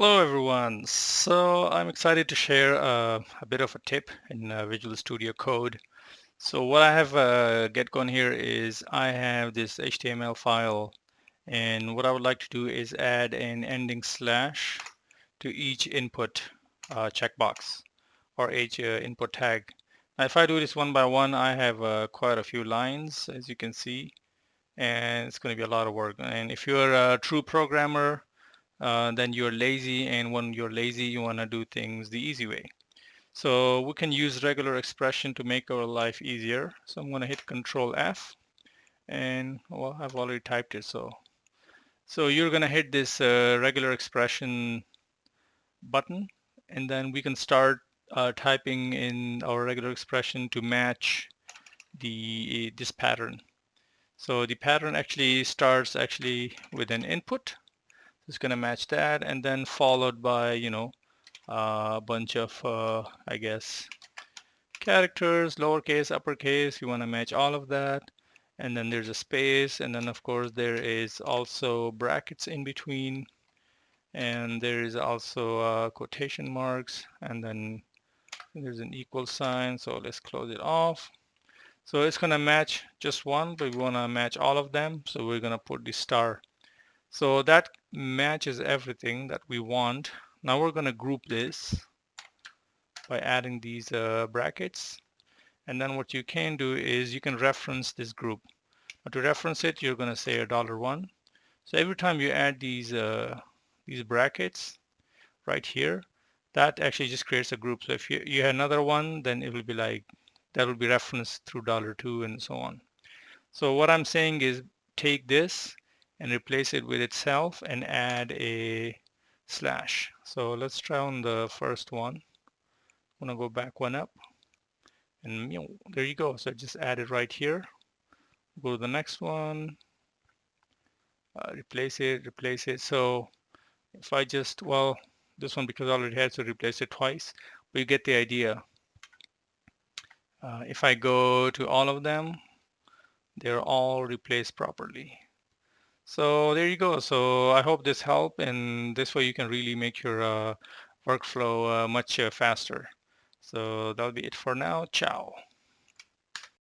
Hello everyone. So I'm excited to share a bit of a tip in Visual Studio Code. So what I have get going here is I have this HTML file, and what I would like to do is add an ending slash to each input checkbox or each input tag. Now if I do this one by one, I have quite a few lines, as you can see, and it's going to be a lot of work. And if you're a true programmer, then you're lazy, and when you're lazy you want to do things the easy way. So we can use regular expression to make our life easier. So I'm going to hit Control F, and well, I've already typed it. So you're going to hit this regular expression button, and then we can start typing in our regular expression to match this pattern. So the pattern actually starts with an input. It's going to match that, and then followed by a bunch of I guess characters, lowercase, uppercase. You want to match all of that, and then there's a space, and then of course there is also brackets in between, and there is also quotation marks, and then there's an equal sign. So let's close it off. So it's going to match just one, but we want to match all of them, so we're going to put the star. So that matches everything that we want. Now we're going to group this by adding these brackets, and then what you can do is you can reference this group. Now to reference it, you're going to say $1. So every time you add these brackets right here, that actually just creates a group. So if you had another one, then it will be like that will be referenced through $2 and so on. So what I'm saying is take this and replace it with itself and add a slash. So let's try on the first one. I'm gonna go back one up, and there you go. So just add it right here. Go to the next one, replace it. So if I just, well, this one because I already had to replace it twice, but you get the idea. If I go to all of them, they're all replaced properly. So there you go. So I hope this helped, and this way you can really make your workflow much faster. So that'll be it for now. Ciao.